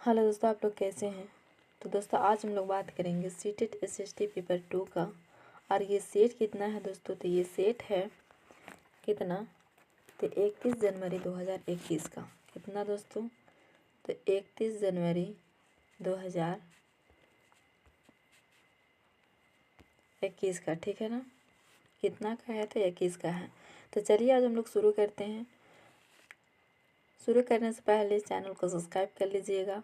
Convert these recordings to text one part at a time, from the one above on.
Hello दोस्तों, आप लोग कैसे हैं। तो दोस्तों आज हम लोग बात करेंगे सीटेट एसएसटी पेपर 2 का। और ये सेट कितना है दोस्तों, तो ये सेट है कितना, तो 31 जनवरी 2021 का। कितना दोस्तों, तो 31 जनवरी 2021 का। ठीक है ना, कितना का है, तो 21 का है। तो चलिए आज हम लोग शुरू करते हैं। शुरू करने से पहले चैनल को सब्सक्राइब कर लीजिएगा,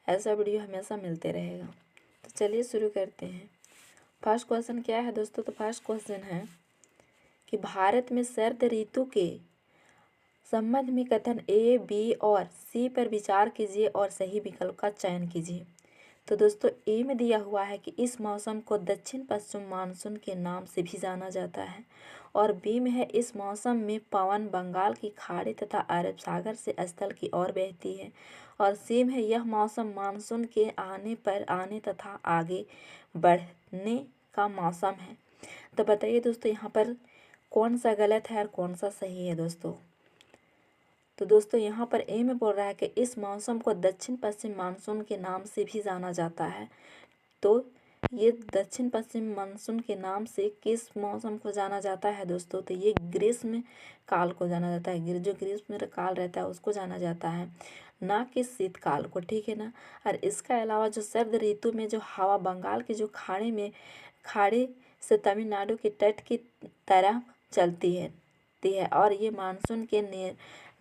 ऐसा वीडियो हमेशा मिलते रहेगा। तो चलिए शुरू करते हैं। फर्स्ट क्वेश्चन क्या है दोस्तों, तो फर्स्ट क्वेश्चन है कि भारत में शरद ऋतु के संबंध में कथन ए, बी और सी पर विचार कीजिए और सही विकल्प का चयन कीजिए। तो दोस्तों ए में दिया हुआ है कि इस मौसम को दक्षिण पश्चिम मानसून के नाम से भी जाना जाता है। और बी में है इस मौसम में पवन बंगाल की खाड़ी तथा अरब सागर से स्थल की ओर बहती है। और सी में है यह मौसम मानसून के आने तथा आगे बढ़ने का मौसम है। तो बताइए दोस्तों यहाँ पर कौन सा गलत है और कौन सा सही है दोस्तों। तो दोस्तों यहाँ पर ए में बोल रहा है कि इस मौसम को दक्षिण पश्चिम मानसून के नाम से भी जाना जाता है। तो ये दक्षिण पश्चिम मानसून के नाम से किस मौसम को जाना जाता है दोस्तों, तो ये ग्रीष्म काल को जाना जाता है। जो ग्रीष्म काल रहता है उसको जाना जाता है, ना कि शीतकाल को। ठीक है ना। और इसका अलावा जो शरद ऋतु में जो हवा बंगाल की जो खाड़ी से तमिलनाडु के तट की तरफ चलती है और ये मानसून के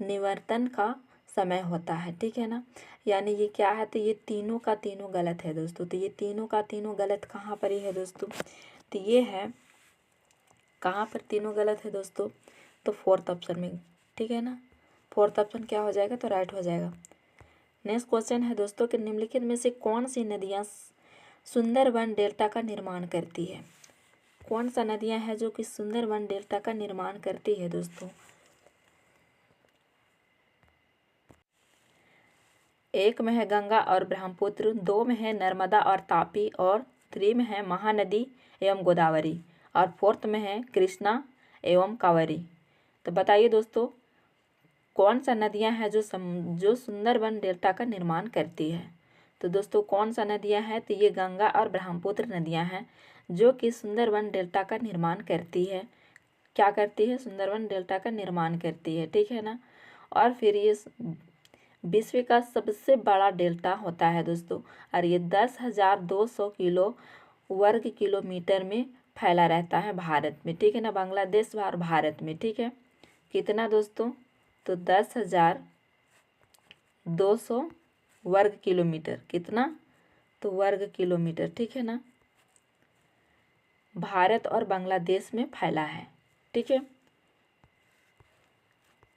निवर्तन का समय होता है। ठीक है ना। यानी ये क्या है, तो ये तीनों का तीनों गलत है दोस्तों। तो ये तीनों का तीनों गलत कहाँ पर ही है दोस्तों, तो ये है कहाँ पर तीनों गलत है दोस्तों, तो फोर्थ ऑप्शन में। ठीक है ना, फोर्थ ऑप्शन क्या हो जाएगा, तो राइट हो जाएगा। नेक्स्ट क्वेश्चन है दोस्तों कि निम्नलिखित में से कौन सी नदियाँ सुंदरबन डेल्टा का निर्माण करती है। कौन सा नदियाँ हैं जो कि सुंदरबन डेल्टा का निर्माण करती है दोस्तों। एक में है गंगा और ब्रह्मपुत्र, दो में है नर्मदा और तापी, और थ्री में है महानदी एवं गोदावरी, और फोर्थ में है कृष्णा एवं कावेरी। तो बताइए दोस्तों कौन सा नदियां हैं जो सुंदरबन डेल्टा का निर्माण करती है। तो दोस्तों कौन सा नदियां हैं, तो ये गंगा और ब्रह्मपुत्र नदियां हैं जो कि सुंदरबन डेल्टा का निर्माण करती है। क्या करती है, सुंदरबन डेल्टा का निर्माण करती है। ठीक है ना। और फिर ये विश्व का सबसे बड़ा डेल्टा होता है दोस्तों, और ये 10,200 वर्ग किलोमीटर में फैला रहता है भारत में। ठीक है ना, बांग्लादेश और भारत में। ठीक है, कितना दोस्तों, तो 10,200 वर्ग किलोमीटर। कितना, तो वर्ग किलोमीटर। ठीक है ना, भारत और बांग्लादेश में फैला है। ठीक है।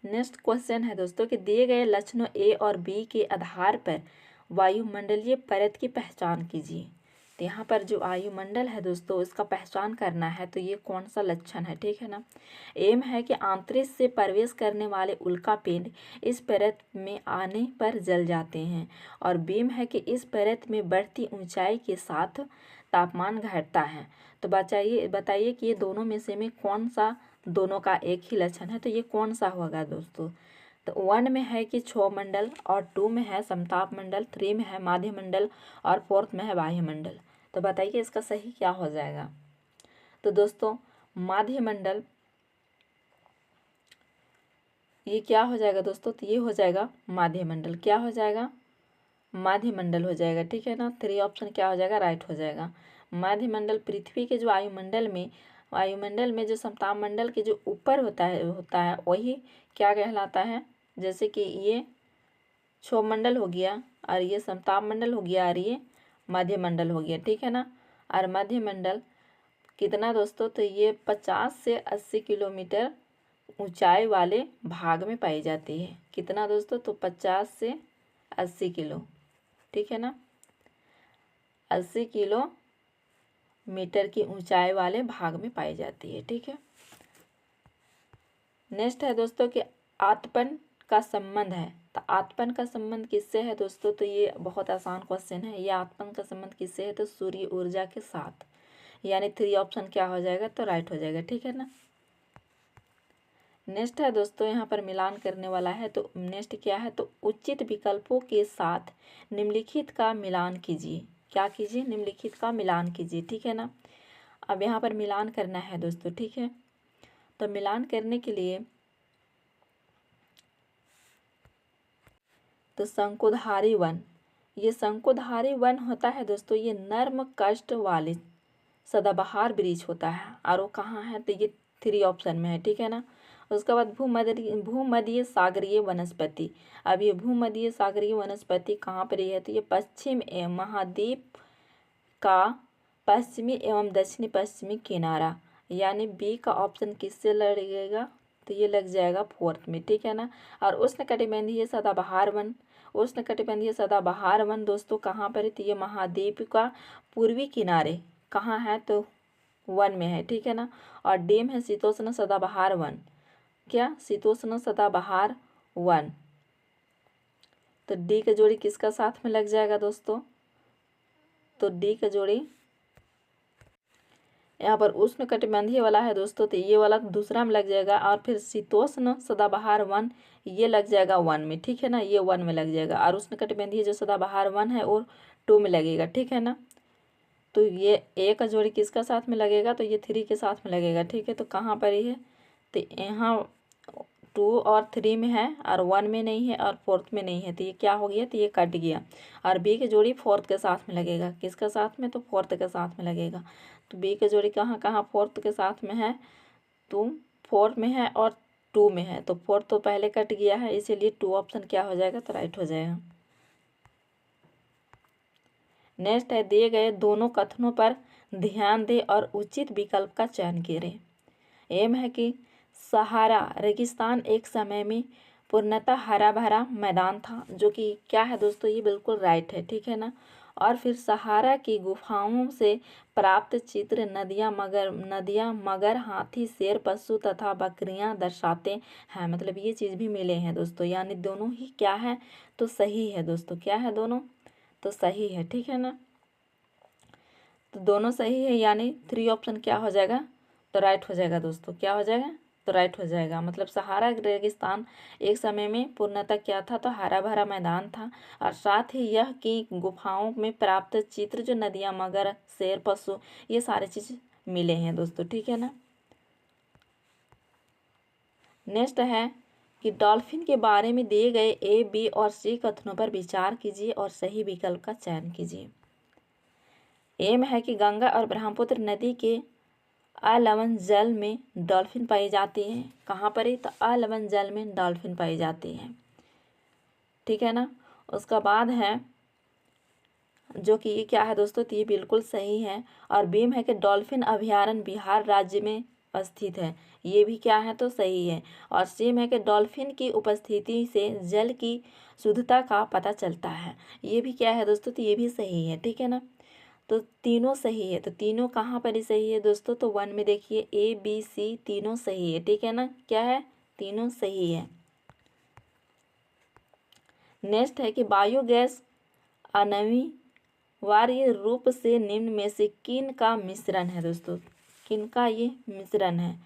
नेक्स्ट क्वेश्चन है दोस्तों कि दिए गए लक्षणों ए और बी के आधार पर वायुमंडलीय परत की पहचान कीजिए। तो यहाँ पर जो वायुमंडल है दोस्तों इसका पहचान करना है, तो ये कौन सा लक्षण है। ठीक है ना। एम है कि आंतरिक से प्रवेश करने वाले उल्का पिंड इस परत में आने पर जल जाते हैं। और बीम है कि इस परत में बढ़ती ऊंचाई के साथ तापमान घटता है। तो बताइए कि ये दोनों में से कौन सा दोनों का एक ही लक्षण है, तो ये कौन सा होगा दोस्तों। तो 1 में है कि क्षोभ मंडल, और 2 में है समताप मंडल, 3 में है माध्य मंडल, और 4th में है बाह्य मंडल। तो बताइए इसका सही क्या हो जाएगा। तो दोस्तों माध्य मंडल, ये क्या हो जाएगा दोस्तों, तो ये हो जाएगा माध्य मंडल। क्या हो जाएगा, माध्य मंडल हो जाएगा। ठीक है ना, 3 ऑप्शन क्या हो जाएगा, राइट हो जाएगा। माध्य मंडल पृथ्वी के जो वायुमंडल में जो समताप मंडल के जो ऊपर होता है वही क्या कहलाता है। जैसे कि ये क्षोभ मंडल हो गया, और ये समताप मंडल हो गया, और ये मध्य मंडल हो गया। ठीक है ना। और मध्य मंडल कितना दोस्तों, तो ये 50 से 80 किलोमीटर ऊंचाई वाले भाग में पाई जाती है। कितना दोस्तों, तो 50 से 80 किलो। ठीक है ना, 80 किलोमीटर की ऊंचाई वाले भाग में पाई जाती है। ठीक है। नेक्स्ट है दोस्तों कि आतपन का संबंध है। तो आतपन का संबंध किससे है दोस्तों, तो ये बहुत आसान क्वेश्चन है। ये आतपन का संबंध किससे है, तो सूर्य ऊर्जा के साथ। यानी 3 ऑप्शन क्या हो जाएगा, तो राइट हो जाएगा। ठीक है ना। नेक्स्ट है दोस्तों, यहाँ पर मिलान करने वाला है। तो नेक्स्ट क्या है, तो उचित विकल्पों के साथ निम्नलिखित का मिलान कीजिए। क्या कीजिए, निम्नलिखित का मिलान कीजिए, ठीक है ना। अब यहाँ पर मिलान करना है दोस्तों, ठीक है। तो मिलान करने के लिए तो शंकुधारी वन, ये शंकुधारी वन होता है दोस्तों, ये नर्म कष्ट वाले सदाबहार वृक्ष होता है। और वो कहाँ है, तो ये 3 ऑप्शन में है, ठीक है ना। उसके बाद भूमध्य सागरीय वनस्पति। अब ये भूमध्य सागरीय वनस्पति कहाँ पर है, तो ये पश्चिम एवं महाद्वीप का पश्चिमी एवं दक्षिणी पश्चिमी किनारा, यानी बी का ऑप्शन किससे लगेगा, तो ये लग जाएगा 4th में, ठीक है ना। और उष्णकटिबंधीय सदाबहार वन, उष्णकटिबंधीय सदाबहार वन दोस्तों कहाँ पर है, तो ये महाद्वीप का पूर्वी किनारे कहाँ है, तो 1 में है, ठीक है ना। और डी में है शीतोष्ण सदाबहार वन, क्या, शीतोष्ण सदाबहार वन। तो डी का जोड़ी किसका साथ में लग जाएगा दोस्तों, तो डी का जोड़ी यहाँ पर उष्णकटिबंधीय वाला है दोस्तों, तो ये वाला दूसरा में लग जाएगा। और फिर शीतोष्ण सदाबहार वन ये लग जाएगा 1 में, ठीक है ना, ये 1 में लग जाएगा। और उष्णकटिबंधीय जो सदाबहार वन है वो 2 में लगेगा, ठीक है ना। तो ये ए का जोड़ी किसका साथ में लगेगा, तो ये 3 के साथ में लगेगा, ठीक है। तो कहाँ पर ही है, तो यहाँ 2 और 3 में है और 1 में नहीं है और 4th में नहीं है, तो ये क्या हो गया, तो ये कट गया। और बी की जोड़ी 4th के साथ में लगेगा, किसका साथ में, तो 4th के साथ में लगेगा। तो बी की जोड़ी कहाँ कहाँ 4th के साथ में है, तो 4 में है और 2 में है। तो 4 तो पहले कट गया है, इसीलिए 2 ऑप्शन क्या हो जाएगा, तो राइट हो जाएगा। नेक्स्ट है, दिए गए दोनों कथनों पर ध्यान दें और उचित विकल्प का चयन करें। एम है कि सहारा रेगिस्तान एक समय में पूर्णतः हरा भरा मैदान था, जो कि क्या है दोस्तों, ये बिल्कुल राइट है, ठीक है ना। और फिर सहारा की गुफाओं से प्राप्त चित्र नदियाँ मगर हाथी शेर पशु तथा बकरियां दर्शाते हैं, मतलब ये चीज़ भी मिले हैं दोस्तों, यानी दोनों ही क्या है, तो सही है दोस्तों, क्या है, दोनों तो सही है, ठीक है ना। तो दोनों सही है, यानी 3 ऑप्शन क्या हो जाएगा, तो राइट हो जाएगा दोस्तों, क्या हो जाएगा, तो राइट हो जाएगा। मतलब सहारा रेगिस्तान एक समय में पूर्णतः क्या था, तो हरा भरा मैदान था। और साथ ही यह कि गुफाओं में प्राप्त चित्र जो नदियाँ मगर शेर पशु ये सारे चीज़ मिले हैं दोस्तों, ठीक है ना। नेक्स्ट है कि डॉल्फिन के बारे में दिए गए ए, बी और सी कथनों पर विचार कीजिए और सही विकल्प का चयन कीजिए। एम है कि गंगा और ब्रह्मपुत्र नदी के अलवण जल में डॉल्फिन पाई जाती है, कहाँ पर है, तो अलवण जल में डॉल्फिन पाई जाती है, ठीक है ना। उसका बाद है जो कि ये क्या है दोस्तों, तो ये बिल्कुल सही है। और बीम है कि डॉल्फिन अभयारण्य बिहार राज्य में स्थित है, ये भी क्या है, तो सही है। और सेम है कि डॉल्फिन की उपस्थिति से जल की शुद्धता का पता चलता है, ये भी क्या है दोस्तों, तो ये भी सही है, ठीक है ना। तो तीनों सही है, तो तीनों कहाँ पर ही सही है दोस्तों, तो 1 में देखिए ए बी सी तीनों सही है, ठीक है ना, क्या है, तीनों सही है। नेक्स्ट है कि बायोगैस अनिवार्य रूप से निम्न में से किन का मिश्रण है दोस्तों, किन का ये मिश्रण है,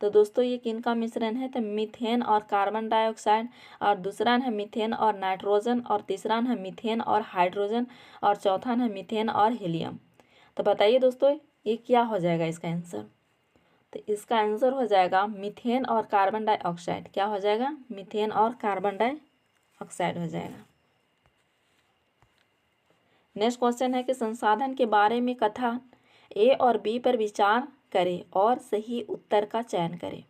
तो दोस्तों ये किन का मिश्रण है, तो मीथेन और कार्बन डाइऑक्साइड, और दूसरा है मीथेन और नाइट्रोजन, और तीसरा है मीथेन और हाइड्रोजन, और चौथा है मीथेन और हीलियम। तो बताइए दोस्तों ये क्या हो जाएगा इसका आंसर, तो इसका आंसर हो जाएगा मीथेन और कार्बन डाइऑक्साइड, क्या हो जाएगा, मीथेन और कार्बन डाइऑक्साइड हो जाएगा। नेक्स्ट क्वेश्चन है कि संसाधन के बारे में कथन ए और बी पर विचार करें और सही उत्तर का चयन करें।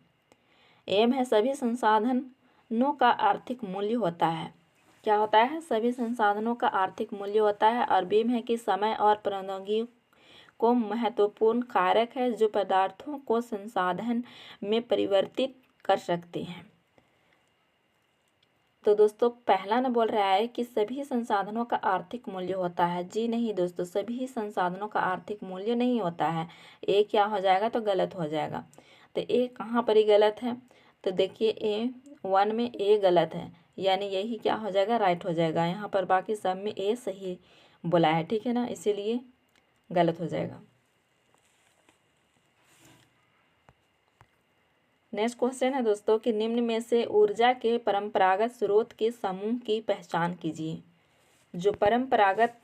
एम है सभी संसाधनों का आर्थिक मूल्य होता है, क्या होता है, सभी संसाधनों का आर्थिक मूल्य होता है। और बीम है कि समय और प्रौद्योगिकी को महत्वपूर्ण कारक है जो पदार्थों को संसाधन में परिवर्तित कर सकते हैं। तो दोस्तों पहला न बोल रहा है कि सभी संसाधनों का आर्थिक मूल्य होता है, जी नहीं दोस्तों, सभी संसाधनों का आर्थिक मूल्य नहीं होता है। ए क्या हो जाएगा, तो गलत हो जाएगा। तो ए कहाँ पर ही गलत है, तो देखिए ए 1 में ए गलत है, यानी यही क्या हो जाएगा, राइट हो जाएगा। यहाँ पर बाकी सब में ए सही बोला है, ठीक है ना, इसीलिए गलत हो जाएगा। नेक्स्ट क्वेश्चन है दोस्तों कि निम्न में से ऊर्जा के परंपरागत स्रोत के समूह की पहचान कीजिए। जो परंपरागत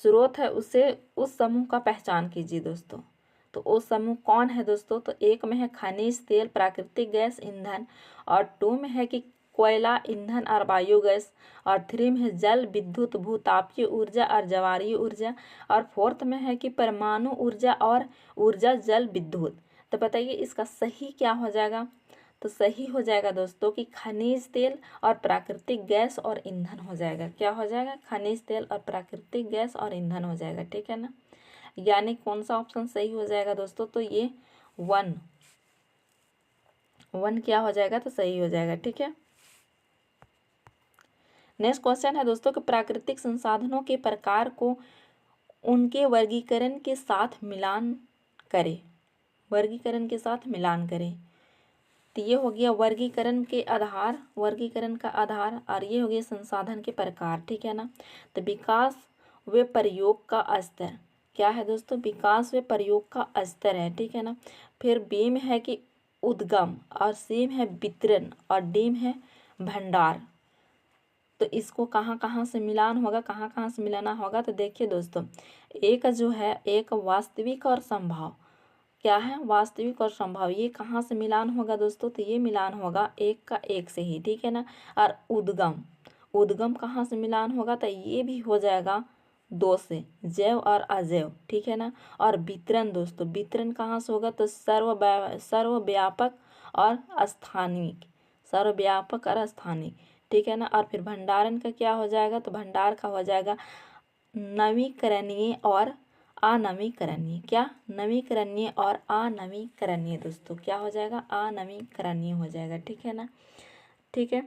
स्रोत है उसे उस समूह का पहचान कीजिए दोस्तों। तो वो समूह कौन है दोस्तों? तो एक में है खनिज तेल, प्राकृतिक गैस, ईंधन, और 2 में है कि कोयला, ईंधन और बायोगैस, और 3 में है जल, विद्युत, भूतापीय ऊर्जा और ज्वारीय ऊर्जा, और 4th में है कि परमाणु ऊर्जा और ऊर्जा जल विद्युत। तो बताइए इसका सही क्या हो जाएगा? तो सही हो जाएगा दोस्तों कि खनिज तेल और प्राकृतिक गैस और ईंधन हो जाएगा। क्या हो जाएगा? खनिज तेल और प्राकृतिक गैस और ईंधन हो जाएगा, ठीक है ना। यानी कौन सा ऑप्शन सही हो जाएगा दोस्तों? तो ये 1 क्या हो जाएगा? तो सही हो जाएगा, ठीक है। नेक्स्ट क्वेश्चन है दोस्तों कि प्राकृतिक संसाधनों के प्रकार को उनके वर्गीकरण के साथ मिलान करें। वर्गीकरण के साथ मिलान करें। तो ये हो गया वर्गीकरण का आधार, और ये हो गया संसाधन के प्रकार, ठीक है ना। तो विकास व प्रयोग का स्तर क्या है दोस्तों? विकास व प्रयोग का स्तर है, ठीक है ना। फिर बी में है कि उद्गम, और सी में है वितरण, और डी में है भंडार। तो इसको कहाँ कहाँ से मिलान होगा, कहाँ कहाँ से मिलाना होगा? तो देखिए दोस्तों, एक जो है एक वास्तविक और संभव, क्या है? वास्तविक और संभव। ये कहाँ से मिलान होगा दोस्तों? तो ये मिलान होगा एक का एक से ही, ठीक है ना। और उद्गम कहाँ से मिलान होगा? तो ये भी हो जाएगा 2 से, जैव और अजैव, ठीक है ना। और वितरण दोस्तों, वितरण कहाँ से होगा? तो सर्वव्यापक और स्थानिक, ठीक है ना। और फिर भंडारण का क्या हो जाएगा? तो भंडार का हो जाएगा नवीकरणीय और अनवीकरणीय। क्या? नवीकरणीय और अनवीकरणीय दोस्तों, क्या हो जाएगा? अनवीकरणीय हो जाएगा, ठीक है ना। ठीक है,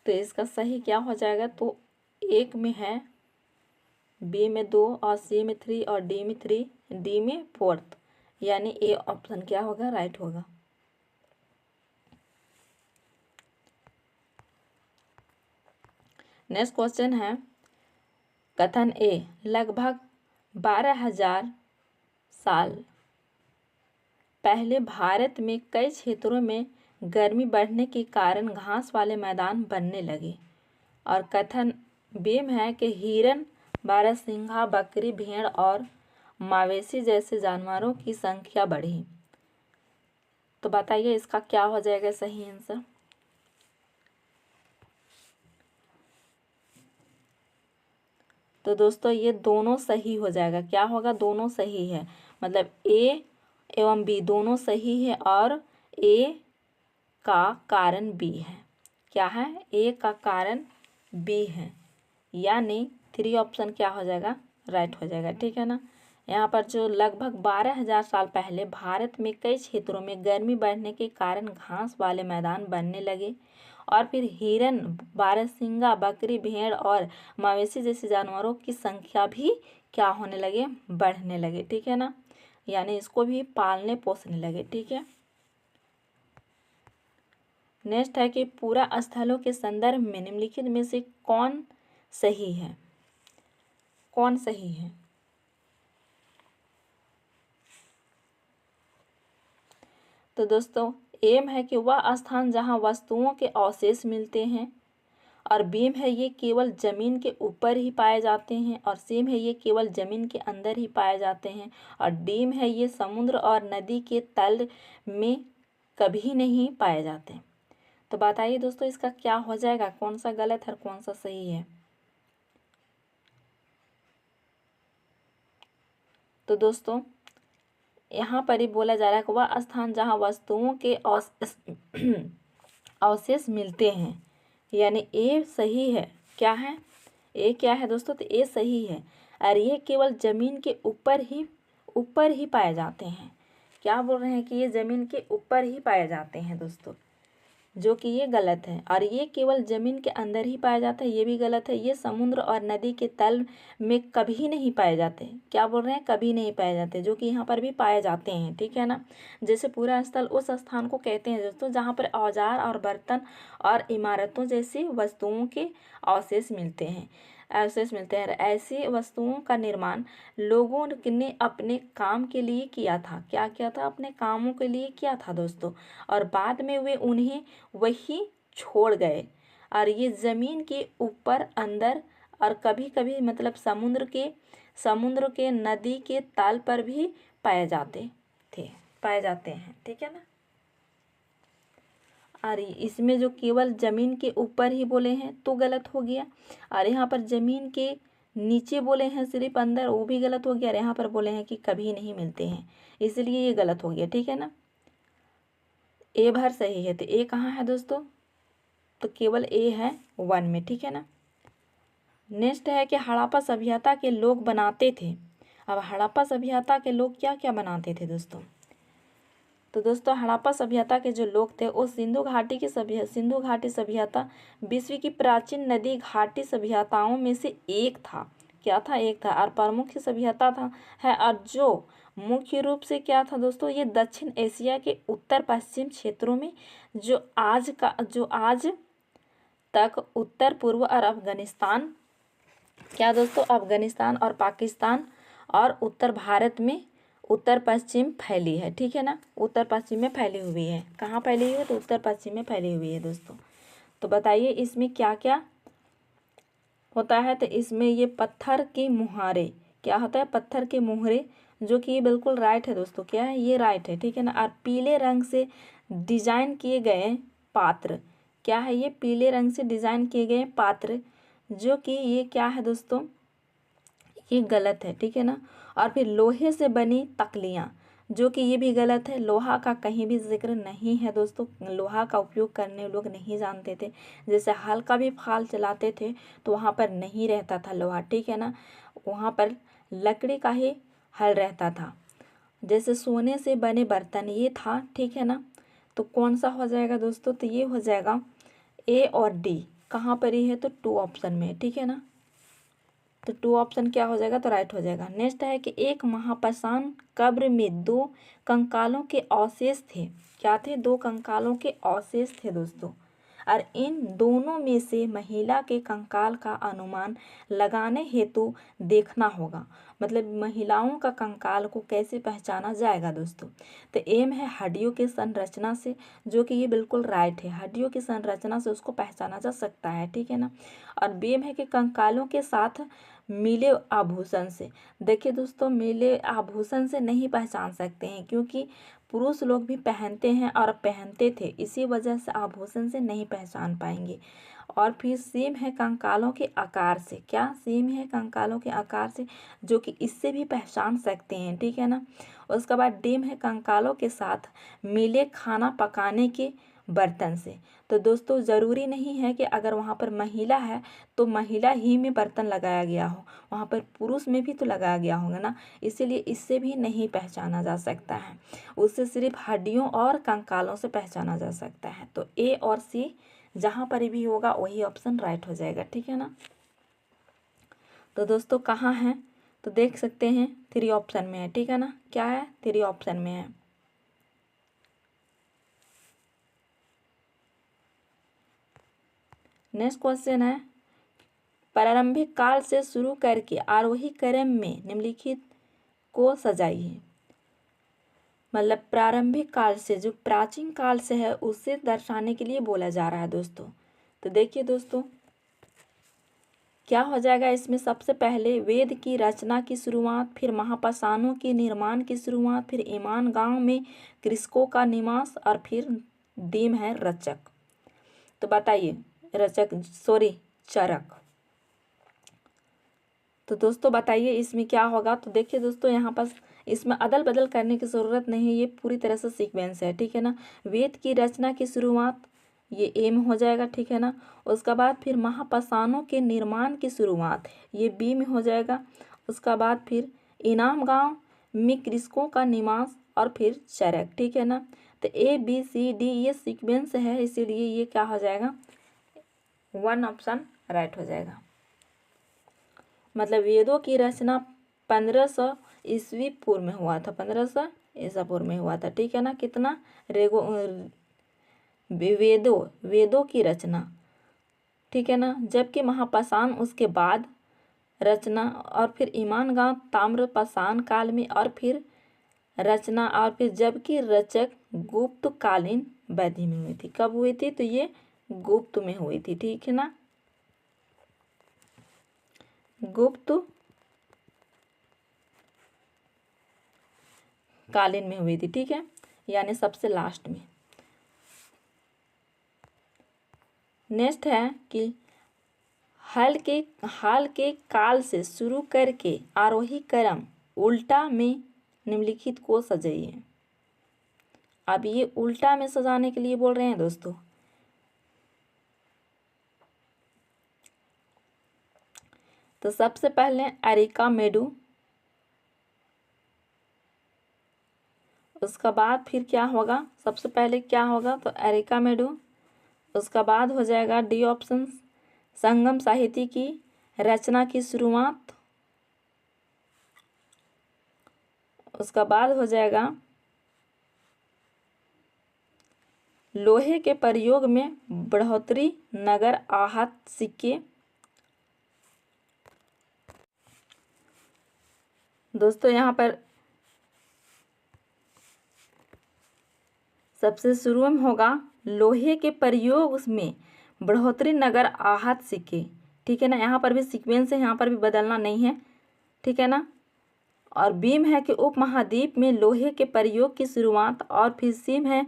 तो इसका सही क्या हो जाएगा? तो एक में है, बी में 2, और सी में 3, और डी में 3, डी में 4th, यानी ए ऑप्शन क्या होगा? राइट होगा। नेक्स्ट क्वेश्चन है कथन ए, लगभग 12,000 साल पहले भारत में कई क्षेत्रों में गर्मी बढ़ने के कारण घास वाले मैदान बनने लगे। और कथन बी में है कि हिरन, बारहसिंगा, बकरी, भेड़ और मवेशी जैसे जानवरों की संख्या बढ़ी। तो बताइए इसका क्या हो जाएगा सही आंसर? तो दोस्तों ये दोनों सही हो जाएगा। क्या होगा? दोनों सही है, मतलब ए एवं बी दोनों सही है, और ए का कारण बी है। क्या है? ए का कारण बी है, यानी 3 ऑप्शन क्या हो जाएगा? राइट हो जाएगा, ठीक है ना। यहाँ पर जो लगभग 12,000 साल पहले भारत में कई क्षेत्रों में गर्मी बढ़ने के कारण घास वाले मैदान बनने लगे, और फिर हिरन, बारहसिंगा, बकरी, भेड़ और मवेशी जैसे जानवरों की संख्या भी क्या होने लगे? बढ़ने लगे, ठीक है ना। यानी इसको भी पालने पोसने लगे, ठीक है। नेक्स्ट है कि पूरा स्थलों के संदर्भ में निम्नलिखित में से कौन सही है? कौन सही है? तो दोस्तों एम है कि वह स्थान जहां वस्तुओं के अवशेष मिलते हैं, और बीम है ये केवल जमीन के ऊपर ही पाए जाते हैं, और सीम है ये केवल जमीन के अंदर ही पाए जाते हैं, और डीम है ये समुद्र और नदी के तल में कभी नहीं पाए जाते। तो बताइए दोस्तों इसका क्या हो जाएगा? कौन सा गलत है और कौन सा सही है? तो दोस्तों यहाँ पर ही बोला जा रहा है कि वह स्थान जहाँ वस्तुओं के अवशेष मिलते हैं, यानी ए सही है। क्या है? ए क्या है दोस्तों? तो ए सही है, और ये केवल जमीन के ऊपर ही पाए जाते हैं। क्या बोल रहे हैं कि ये जमीन के ऊपर ही पाए जाते हैं दोस्तों, जो कि ये गलत है। और ये केवल जमीन के अंदर ही पाया जाता है, ये भी गलत है। ये समुद्र और नदी के तल में कभी नहीं पाए जाते। क्या बोल रहे हैं? कभी नहीं पाए जाते, जो कि यहाँ पर भी पाए जाते हैं, ठीक है ना। जैसे पूरा स्थल उस स्थान को कहते हैं दोस्तों जहाँ पर औजार और बर्तन और इमारतों जैसी वस्तुओं के अवशेष मिलते हैं। अवशेष मिलते हैं। ऐसी वस्तुओं का निर्माण लोगों ने अपने काम के लिए किया था। क्या किया था? अपने कामों के लिए किया था दोस्तों, और बाद में वे उन्हें वही छोड़ गए। और ये ज़मीन के ऊपर, अंदर, और कभी कभी मतलब समुद्र के नदी के तल पर भी पाए जाते हैं। ठीक है ना। और इसमें जो केवल ज़मीन के ऊपर ही बोले हैं तो गलत हो गया, और यहाँ पर ज़मीन के नीचे बोले हैं सिर्फ अंदर, वो भी गलत हो गया। और यहाँ पर बोले हैं कि कभी नहीं मिलते हैं, इसलिए ये गलत हो गया। ठीक है ना। ए भर सही है, तो ए कहाँ है दोस्तों? तो केवल ए है 1 में। ठीक है ना। नेक्स्ट है कि हड़प्पा सभ्यता के लोग बनाते थे। अब हड़प्पा सभ्यता के लोग क्या क्या बनाते थे दोस्तों? तो दोस्तों हड़प्पा सभ्यता के जो लोग थे वो सिंधु घाटी सभ्यता विश्व की प्राचीन नदी घाटी सभ्यताओं में से एक था। क्या था? एक था, और प्रमुख सभ्यता था है, और जो मुख्य रूप से क्या था दोस्तों? ये दक्षिण एशिया के उत्तर पश्चिम क्षेत्रों में, जो आज तक उत्तर पूर्व और अफगानिस्तान, क्या दोस्तों? अफगानिस्तान और पाकिस्तान और उत्तर भारत में उत्तर पश्चिम फैली है। ठीक है ना। उत्तर पश्चिम में फैली हुई है। कहाँ फैली हुई है? तो उत्तर पश्चिम में फैली हुई है दोस्तों। तो बताइए इसमें क्या क्या होता है? तो इसमें ये पत्थर के मुहारे, क्या होता है? पत्थर के मुहरे, जो कि ये बिल्कुल राइट है दोस्तों। क्या है? ये राइट है। ठीक है ना। और पीले रंग से डिजाइन किए गए पात्र, क्या है? ये पीले रंग से डिजाइन किए गए पात्र, जो कि ये क्या है दोस्तों? ये गलत है। ठीक है ना। और फिर लोहे से बनी तकलियाँ, जो कि ये भी गलत है। लोहा का कहीं भी जिक्र नहीं है दोस्तों। लोहा का उपयोग करने लोग नहीं जानते थे। जैसे हल का भी फाल चलाते थे तो वहाँ पर नहीं रहता था लोहा। ठीक है ना। वहाँ पर लकड़ी का ही हल रहता था। जैसे सोने से बने बर्तन ये था। ठीक है ना। तो कौन सा हो जाएगा दोस्तों? तो ये हो जाएगा ए और डी। कहाँ पर ही है? तो 2 ऑप्शन में। ठीक है ना। तो 2 ऑप्शन क्या हो जाएगा? तो राइट हो जाएगा। नेक्स्ट है कि एक महापाषाण कब्र में 2 कंकालों के अवशेष थे। क्या थे? 2 कंकालों के अवशेष थे दोस्तों। और इन दोनों में से महिला के कंकाल का अनुमान लगाने हेतु देखना होगा। मतलब महिलाओं का कंकाल को कैसे पहचाना जाएगा दोस्तों? तो एम है हड्डियों की संरचना से, जो कि ये बिल्कुल राइट है। हड्डियों की संरचना से उसको पहचाना जा सकता है। ठीक है ना। और बी है कि कंकालों के साथ मिले आभूषण से। देखिए दोस्तों, मिले आभूषण से नहीं पहचान सकते हैं, क्योंकि पुरुष लोग भी पहनते हैं और पहनते थे, इसी वजह से आभूषण से नहीं पहचान पाएंगे। और फिर सेम है कंकालों के आकार से। क्या? सेम है कंकालों के आकार से, जो कि इससे भी पहचान सकते हैं। ठीक है ना। उसके बाद डीम है कंकालों के साथ मिले खाना पकाने के बर्तन से। तो दोस्तों ज़रूरी नहीं है कि अगर वहाँ पर महिला है तो महिला ही में बर्तन लगाया गया हो, वहाँ पर पुरुष में भी तो लगाया गया होगा ना, इसीलिए इससे भी नहीं पहचाना जा सकता है। उससे सिर्फ हड्डियों और कंकालों से पहचाना जा सकता है। तो ए और सी जहाँ पर भी होगा वही ऑप्शन राइट हो जाएगा। ठीक है ना। तो दोस्तों कहाँ है? तो देख सकते हैं 3 ऑप्शन में है। ठीक है ना। क्या है? 3 ऑप्शन में है। नेक्स्ट क्वेश्चन है, प्रारंभिक काल से शुरू करके आरोही क्रम में निम्नलिखित को सजाइए। मतलब प्रारंभिक काल से, जो प्राचीन काल से है, उसे दर्शाने के लिए बोला जा रहा है दोस्तों। तो देखिए दोस्तों क्या हो जाएगा इसमें? सबसे पहले वेद की रचना की शुरुआत, फिर महापाषाणों के निर्माण की शुरुआत, फिर ईमान गांव में कृषकों का निवास, और फिर दीम है रचक। तो बताइए चरक। तो दोस्तों बताइए इसमें क्या होगा? तो देखिए दोस्तों यहाँ पर इसमें अदल बदल करने की ज़रूरत नहीं है, ये पूरी तरह से सीक्वेंस है। ठीक है ना। वेद की रचना की शुरुआत, ये ए में हो जाएगा। ठीक है ना। उसका बाद फिर महापाषाणों के निर्माण की शुरुआत, ये बी में हो जाएगा। उसका बाद फिर इनाम गांव में कृषकों का निवास, और फिर चरक। ठीक है ना। तो ए बी सी डी ये सीक्वेंस है, इसीलिए ये क्या हो जाएगा? 1 ऑप्शन राइट हो जाएगा। मतलब वेदों की रचना 1500 ईस्वी पूर्व में हुआ था। 1500 ईसा पूर्व में हुआ था। ठीक है ना। कितना? वेदों की रचना। ठीक है ना। जबकि महापाषाण उसके बाद रचना, और फिर ईमान गांव ताम्रपाषाण काल में, और फिर रचना, और फिर जबकि रचक गुप्त कालीन वैधि में हुई थी। कब हुई थी? तो ये गुप्त में हुई थी, ठीक है ना, गुप्त कालीन में हुई थी, ठीक है, यानी सबसे लास्ट में। नेक्स्ट है कि हाल के काल से शुरू करके आरोही क्रम उल्टा में निम्नलिखित को सजाइए। अब ये उल्टा में सजाने के लिए बोल रहे हैं दोस्तों। तो सबसे पहले एरिका मेडू, उसका बाद फिर क्या होगा? सबसे पहले क्या होगा? तो एरिका मेडू, उसका बाद हो जाएगा डी ऑप्शन संगम साहित्य की रचना की शुरुआत, उसका बाद हो जाएगा लोहे के प्रयोग में बढ़ोतरी, नगर आहत सिक्के। दोस्तों यहाँ पर सबसे शुरू में होगा लोहे के प्रयोग में बढ़ोतरी, नगर आहत सिक्के, ठीक है ना। यहाँ पर भी सीक्वेंस है, यहाँ पर भी बदलना नहीं है, ठीक है ना। और बीम है कि उपमहाद्वीप में लोहे के प्रयोग की शुरुआत, और फिर सीम है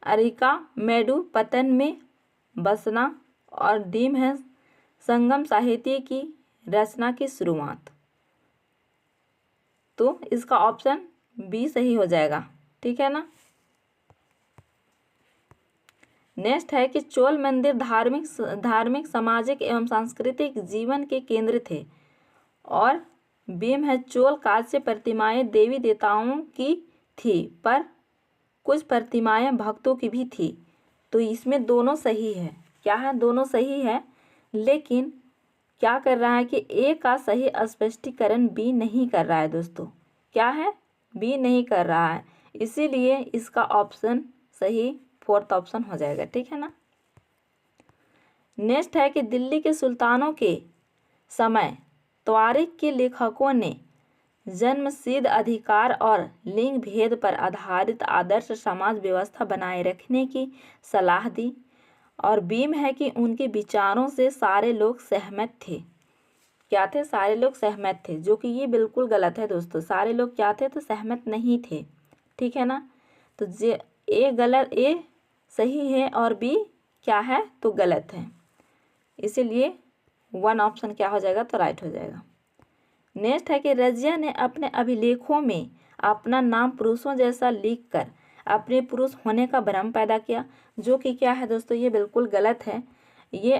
अरिका मेडू पतन में बसना, और डीम है संगम साहित्य की रचना की शुरुआत। तो इसका ऑप्शन बी सही हो जाएगा, ठीक है ना। नेक्स्ट है कि चोल मंदिर धार्मिक सामाजिक एवं सांस्कृतिक जीवन के केंद्र थे, और बीम है चोल काल से प्रतिमाएं देवी देवताओं की थी, पर कुछ प्रतिमाएं भक्तों की भी थी। तो इसमें दोनों सही है। क्या है? दोनों सही है, लेकिन क्या कर रहा है कि ए का सही स्पष्टीकरण बी नहीं कर रहा है दोस्तों। क्या है? बी नहीं कर रहा है, इसीलिए इसका ऑप्शन सही फोर्थ ऑप्शन हो जाएगा, ठीक है ना। नेक्स्ट है कि दिल्ली के सुल्तानों के समय त्वारिख के लेखकों ने जन्मसिद्ध अधिकार और लिंग भेद पर आधारित आदर्श समाज व्यवस्था बनाए रखने की सलाह दी, और बीम है कि उनके विचारों से सारे लोग सहमत थे। क्या थे? सारे लोग सहमत थे, जो कि ये बिल्कुल गलत है दोस्तों। सारे लोग क्या थे? तो सहमत नहीं थे, ठीक है ना। तो ए सही है और बी क्या है? तो गलत है, इसीलिए 1 ऑप्शन क्या हो जाएगा? तो राइट हो जाएगा। नेक्स्ट है कि रजिया ने अपने अभिलेखों में अपना नाम पुरुषों जैसा लिखकर अपने पुरुष होने का भ्रम पैदा किया, जो कि क्या है दोस्तों? ये बिल्कुल गलत है। ये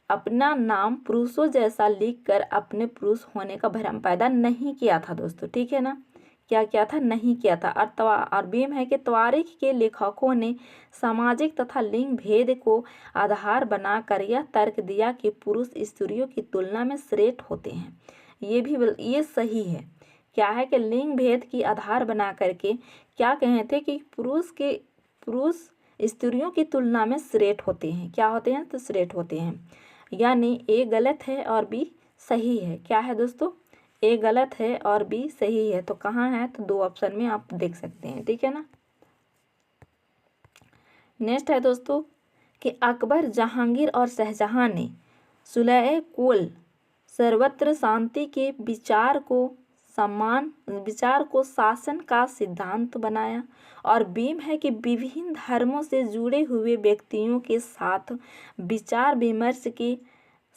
अपना नाम पुरुषों जैसा लिखकर अपने पुरुष होने का भ्रम पैदा नहीं किया था दोस्तों, ठीक है ना। क्या किया था? नहीं किया था। और बीम है कि त्वारिख के लेखकों ने सामाजिक तथा लिंग भेद को आधार बनाकर यह तर्क दिया कि पुरुष स्त्रियों की तुलना में श्रेष्ठ होते हैं। ये सही है। क्या है कि लिंग भेद की आधार बना करके क्या कहे थे कि पुरुष स्त्रियों की तुलना में श्रेष्ठ होते हैं। क्या होते हैं? तो श्रेष्ठ होते हैं, यानी ए गलत है और बी सही है। क्या है दोस्तों? ए गलत है और बी सही है। तो कहाँ है? तो 2 ऑप्शन में आप देख सकते हैं, ठीक है ना। नेक्स्ट है दोस्तों कि अकबर, जहांगीर और शाहजहां ने सुलह कुल सर्वत्र शांति के विचार को शासन का सिद्धांत बनाया, और बीम है कि विभिन्न धर्मों से जुड़े हुए व्यक्तियों के साथ विचार विमर्श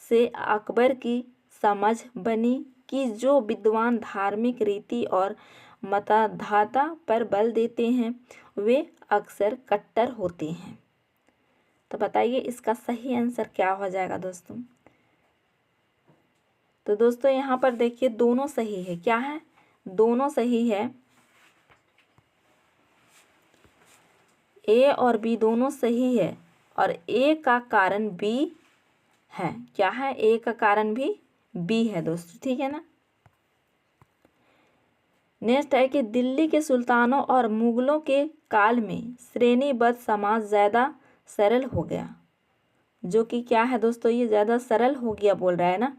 से अकबर की समझ बनी कि जो विद्वान धार्मिक रीति और मतदाता पर बल देते हैं वे अक्सर कट्टर होते हैं। तो बताइए इसका सही आंसर क्या हो जाएगा दोस्तों? तो दोस्तों यहाँ पर देखिए दोनों सही है। क्या है? दोनों सही है। ए और बी दोनों सही है, और ए का कारण बी है। क्या है? ए का कारण भी बी है दोस्तों, ठीक है ना। नेक्स्ट है कि दिल्ली के सुल्तानों और मुगलों के काल में श्रेणीबद्ध समाज ज़्यादा सरल हो गया, जो कि क्या है दोस्तों? ये ज़्यादा सरल हो गया बोल रहा है ना।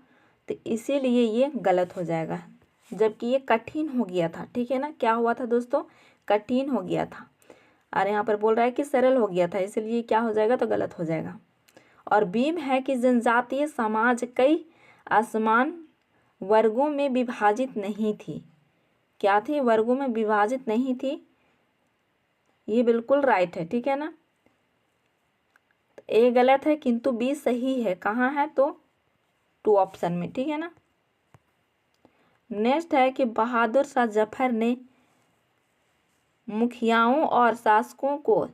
तो इसीलिए ये गलत हो जाएगा, जबकि ये कठिन हो गया था। ठीक है ना, क्या हुआ था दोस्तों, कठिन हो गया था। और यहाँ पर बोल रहा है कि सरल हो गया था, इसलिए क्या हो जाएगा, तो गलत हो जाएगा। और बीम है कि जनजातीय समाज कई असमान वर्गों में विभाजित नहीं थी। क्या थी, वर्गों में विभाजित नहीं थी, ये बिल्कुल राइट है। ठीक है ना, ए गलत है किंतु बी सही है। कहाँ है, तो 2 ऑप्शन में। ठीक है ना। नेक्स्ट है कि बहादुर शाह जफर ने मुखियाओं और शासकों को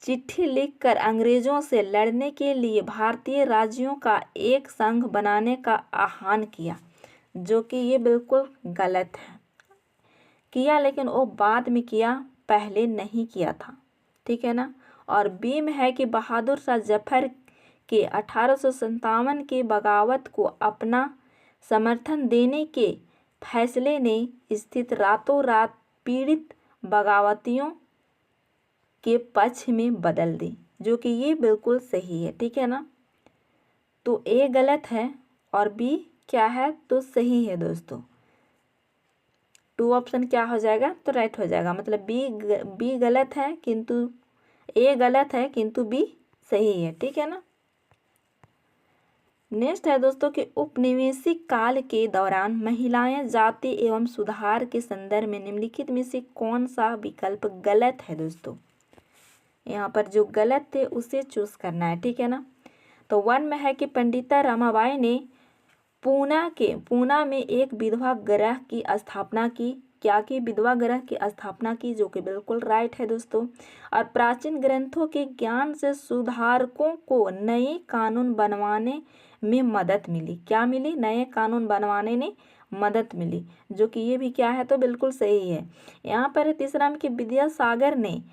चिट्ठी लिखकर अंग्रेजों से लड़ने के लिए भारतीय राज्यों का एक संघ बनाने का आह्वान किया, जो कि ये बिल्कुल गलत है। किया, लेकिन वो बाद में किया, पहले नहीं किया था। ठीक है ना। और बी में है कि बहादुर शाह जफर के 1857 के बगावत को अपना समर्थन देने के फैसले ने स्थिति रातों रात पीड़ित बगावतियों के पक्ष में बदल दी, जो कि ये बिल्कुल सही है। ठीक है ना। तो ए गलत है और बी क्या है, तो सही है दोस्तों। 2 ऑप्शन क्या हो जाएगा, तो राइट हो जाएगा। मतलब बी गलत है किंतु ए गलत है किंतु बी सही है। ठीक है ना। नेक्स्ट है दोस्तों कि उपनिवेशिक काल के दौरान महिलाएं जाति एवं सुधार के संदर्भ में निम्नलिखित में से कौन सा विकल्प गलत है दोस्तों। यहाँ पर जो गलत थे उसे चूज करना है। ठीक है ना। तो 1 में है कि पंडिता रमाबाई ने पूना में एक विधवा गृह की स्थापना की। क्या की, विधवा गृह की स्थापना की, जो कि बिल्कुल राइट है दोस्तों। और प्राचीन ग्रंथों के ज्ञान से सुधारकों को नए कानून बनवाने में मदद मिली। क्या मिली, नए कानून बनवाने में मदद मिली, जो कि ये भी क्या है, तो बिल्कुल सही है। यहाँ पर तीसरा में कि विद्यासागर ने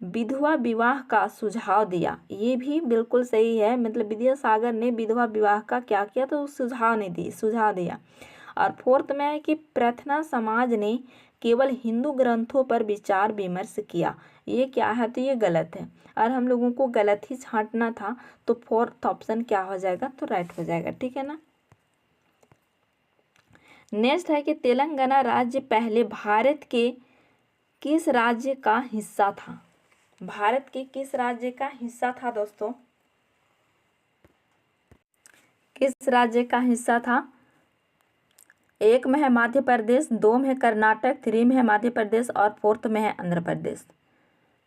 विधवा विवाह का सुझाव दिया, ये भी बिल्कुल सही है। मतलब विद्यासागर ने विधवा विवाह का क्या किया, तो सुझाव दिया। और 4th में है कि प्रार्थना समाज ने केवल हिंदू ग्रंथों पर विचार विमर्श किया। ये क्या है, तो ये गलत है और हम लोगों को गलत ही छांटना था। तो 4th ऑप्शन क्या हो जाएगा, तो राइट हो जाएगा। ठीक है ना। नेक्स्ट है कि तेलंगाना राज्य पहले भारत के किस राज्य का हिस्सा था। भारत के किस राज्य का हिस्सा था दोस्तों, किस राज्य का हिस्सा था। 1 में है मध्य प्रदेश, 2 में है कर्नाटक, 3 में है मध्य प्रदेश और 4th में है आंध्र प्रदेश।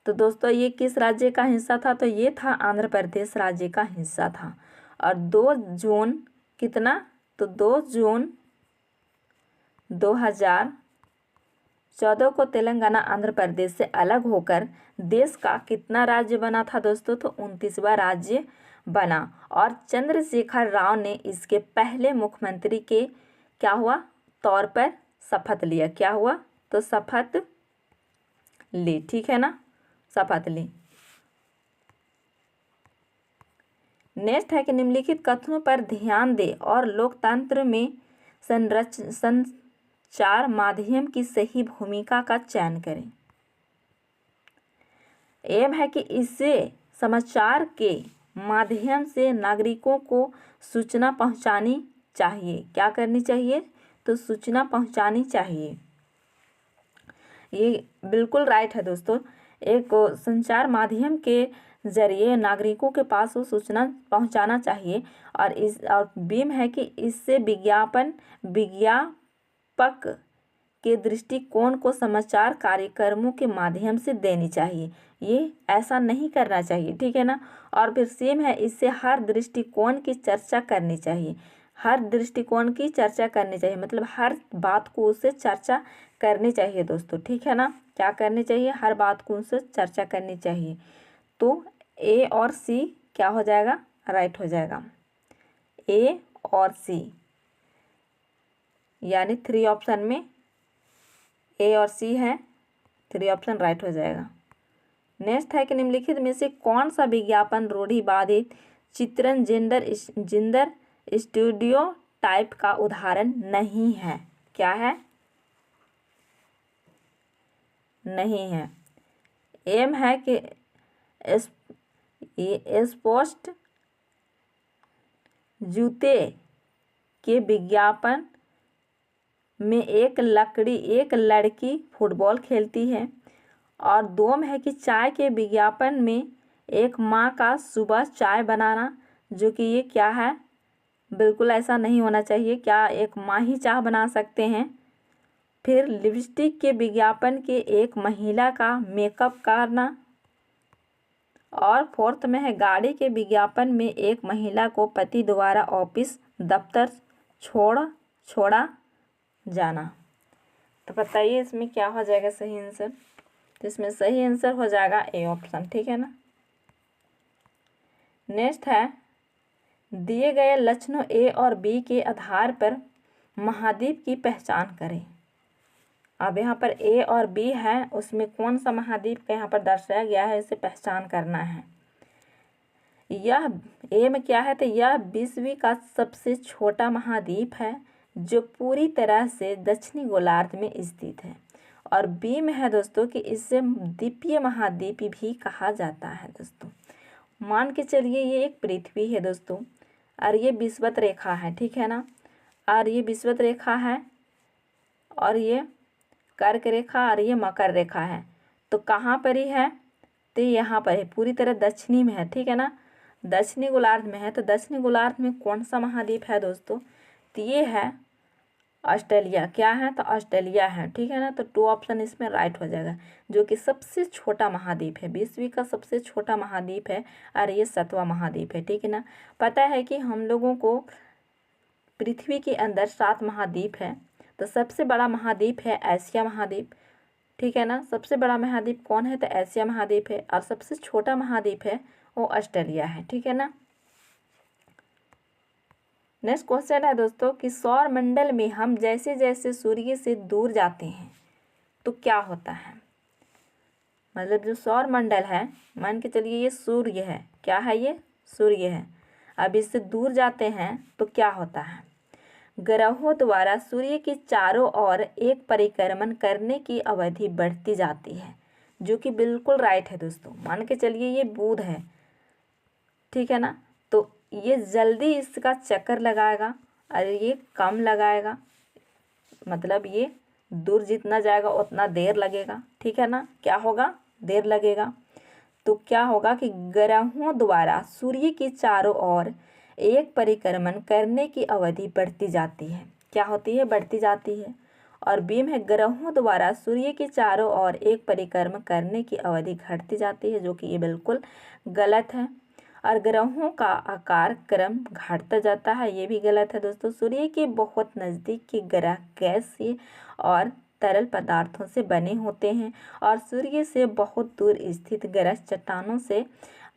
तो दोस्तों ये किस राज्य का हिस्सा था, तो ये था आंध्र प्रदेश राज्य का हिस्सा था। और 2 जून कितना, तो 2 जून 2014 को तेलंगाना आंध्र प्रदेश से अलग होकर देश का कितना राज्य बना था दोस्तों, तो 29वां राज्य बना। और चंद्रशेखर राव ने इसके पहले मुख्यमंत्री के क्या हुआ, तौर पर शपथ लिया। क्या हुआ, तो शपथ ली। ठीक है ना, शपथ ली। नेक्स्ट है कि निम्नलिखित कथनों पर ध्यान दें और लोकतंत्र में संचार माध्यम की सही भूमिका का चयन करें। एम है कि इससे समाचार के माध्यम से नागरिकों को सूचना पहुंचानी चाहिए। क्या करनी चाहिए, तो सूचना पहुंचानी चाहिए। ये बिल्कुल राइट है दोस्तों। एक संचार माध्यम के जरिए नागरिकों के पास वो सूचना पहुंचाना चाहिए। और बीम है कि इससे विज्ञापक के दृष्टिकोण को समाचार कार्यक्रमों के माध्यम से देनी चाहिए। ये ऐसा नहीं करना चाहिए। ठीक है ना। और फिर सेम है, इससे हर दृष्टिकोण की चर्चा करनी चाहिए। हर दृष्टिकोण की चर्चा करनी चाहिए, मतलब हर बात को उससे चर्चा करनी चाहिए दोस्तों। ठीक है ना, क्या करनी चाहिए, हर बात को उससे चर्चा करनी चाहिए। तो ए और सी क्या हो जाएगा, राइट हो जाएगा। ए और सी यानी 3 ऑप्शन में ए और सी है, 3 ऑप्शन राइट हो जाएगा। नेक्स्ट है कि निम्नलिखित में से कौन सा विज्ञापन रूढ़िवादित चित्रण जेंडर स्टूडियो टाइप का उदाहरण नहीं है। क्या है, नहीं है। एम है कि स्पोर्ट्स जूते के विज्ञापन में एक लड़की फुटबॉल खेलती है। और 2 में है कि चाय के विज्ञापन में एक माँ का सुबह चाय बनाना, जो कि ये क्या है, बिल्कुल ऐसा नहीं होना चाहिए। क्या एक माँ ही चाय बना सकते हैं। फिर लिपस्टिक के विज्ञापन के एक महिला का मेकअप करना। और 4th में है गाड़ी के विज्ञापन में एक महिला को पति द्वारा ऑफिस दफ्तर छोड़ा जाना। तो बताइए इसमें क्या हो जाएगा सही आंसर। तो इसमें सही आंसर हो जाएगा ए ऑप्शन, ठीक है ना। नेक्स्ट है, दिए गए लक्षणों ए और बी के आधार पर महाद्वीप की पहचान करें। अब यहाँ पर ए और बी है, उसमें कौन सा महाद्वीप का यहाँ पर दर्शाया गया है, इसे पहचान करना है। यह ए में क्या है, तो यह विश्व का सबसे छोटा महाद्वीप है जो पूरी तरह से दक्षिणी गोलार्ध में स्थित है। और बी में है दोस्तों कि इसे द्वीपीय महाद्वीप भी कहा जाता है दोस्तों। मान के चलिए ये एक पृथ्वी है दोस्तों, और ये विषुवत रेखा है, ठीक है ना। और ये विषुवत रेखा है, और ये कर्क रेखा, और ये मकर रेखा है। तो कहाँ पर ही है, तो यहाँ पर है, पूरी तरह दक्षिणी में है, ठीक है ना। दक्षिणी गोलार्ध में है। तो दक्षिणी गोलार्ध में कौन सा महाद्वीप है दोस्तों, तो ये है ऑस्ट्रेलिया। क्या है, तो ऑस्ट्रेलिया है, ठीक है ना। तो 2 ऑप्शन इसमें राइट हो जाएगा, जो कि सबसे छोटा महाद्वीप है, विश्व का सबसे छोटा महाद्वीप है, और ये 7वां महाद्वीप है, ठीक है ना। पता है कि हम लोगों को पृथ्वी के अंदर 7 महाद्वीप है। तो सबसे बड़ा महाद्वीप है एशिया महाद्वीप, ठीक है ना। सबसे बड़ा महाद्वीप कौन है, तो एशिया महाद्वीप है। और सबसे छोटा महाद्वीप है वो ऑस्ट्रेलिया है, ठीक है ना। नेक्स्ट क्वेश्चन है दोस्तों कि सौर मंडल में हम जैसे जैसे सूर्य से दूर जाते हैं तो क्या होता है। मतलब जो सौर मंडल है, मान के चलिए ये सूर्य है, क्या है, ये सूर्य है। अब इससे दूर जाते हैं तो क्या होता है, ग्रहों द्वारा सूर्य के चारों ओर एक परिक्रमण करने की अवधि बढ़ती जाती है, जो कि बिल्कुल राइट है दोस्तों। मान के चलिए ये बुध है, ठीक है ना। तो ये जल्दी इसका चक्कर लगाएगा और ये कम लगाएगा, मतलब ये दूर जितना जाएगा उतना देर लगेगा, ठीक है ना। क्या होगा, देर लगेगा। तो क्या होगा कि ग्रहों द्वारा सूर्य के चारों ओर एक परिक्रमण करने की अवधि बढ़ती जाती है। क्या होती है, बढ़ती जाती है। और बी में ग्रहों द्वारा सूर्य के चारों ओर एक परिक्रमण करने की अवधि घटती जाती है, जो कि ये बिल्कुल गलत है। और ग्रहों का आकार क्रम घटता जाता है, ये भी गलत है दोस्तों। सूर्य के बहुत नज़दीक के ग्रह गैसीय और तरल पदार्थों से बने होते हैं, और सूर्य से बहुत दूर स्थित ग्रह चट्टानों से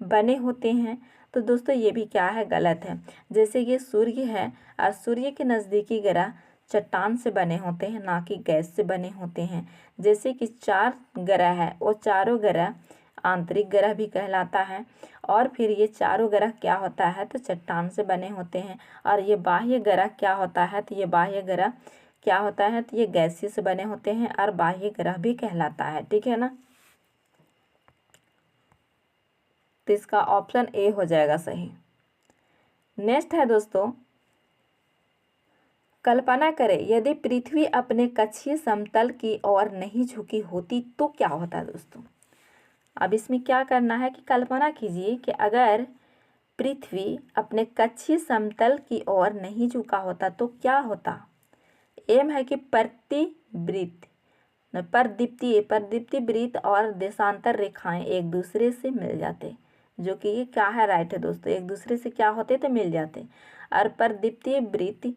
बने होते हैं। तो दोस्तों ये भी क्या है, गलत है। जैसे ये सूर्य है और सूर्य के नज़दीकी ग्रह चट्टान से बने होते हैं, ना कि गैस से बने होते हैं। जैसे कि 4 ग्रह है, वो चारों ग्रह आंतरिक ग्रह भी कहलाता है। और फिर ये चारों ग्रह क्या होता है, तो चट्टान से बने होते हैं। और ये बाह्य ग्रह क्या होता है, तो ये बाह्य ग्रह क्या होता है, तो ये गैसीय से बने होते हैं और बाह्य ग्रह भी कहलाता है, ठीक है ना। तो इसका ऑप्शन ए हो जाएगा सही। नेक्स्ट है दोस्तों, कल्पना करें यदि पृथ्वी अपने कक्षीय समतल की ओर नहीं झुकी होती तो क्या होता दोस्तों। अब इसमें क्या करना है कि कल्पना कीजिए कि अगर पृथ्वी अपने कक्षीय समतल की ओर नहीं झुका होता तो क्या होता। एम है कि परदीप्तीय वृत्त और देशांतर रेखाएं एक दूसरे से मिल जाते, जो कि ये क्या है, राइट है दोस्तों। एक दूसरे से क्या होते, तो मिल जाते। और परदीप्तीय वृत्त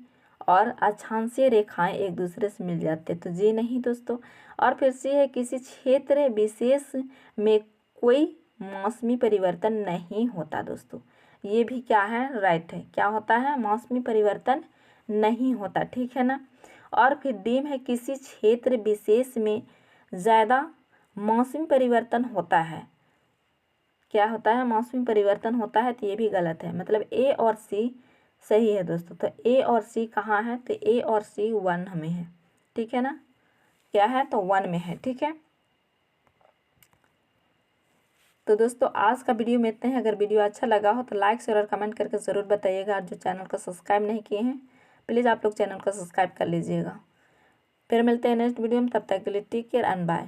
और अक्षांशीय रेखाएं एक दूसरे से मिल जाते, तो जी नहीं दोस्तों। और फिर से है किसी क्षेत्र विशेष में कोई मौसमी परिवर्तन नहीं होता दोस्तों, ये भी क्या है, राइट है। क्या होता है, मौसमी परिवर्तन नहीं होता, ठीक है ना। और फिर डी में है किसी क्षेत्र विशेष में ज़्यादा मौसमी परिवर्तन होता है। क्या होता है, मौसमी परिवर्तन होता है, तो ये भी गलत है। मतलब ए और सी सही है दोस्तों। तो ए और सी कहाँ है, तो ए और सी 1 में है, ठीक है ना। क्या है, तो 1 में है, ठीक है। तो दोस्तों आज का वीडियो में इतना ही। अगर वीडियो अच्छा लगा हो तो लाइक शेयर और कमेंट करके ज़रूर बताइएगा। और जो चैनल को सब्सक्राइब नहीं किए हैं प्लीज़ आप लोग चैनल को सब्सक्राइब कर लीजिएगा। फिर मिलते हैं नेक्स्ट वीडियो में, तब तक के लिए टेक केयर एंड बाय।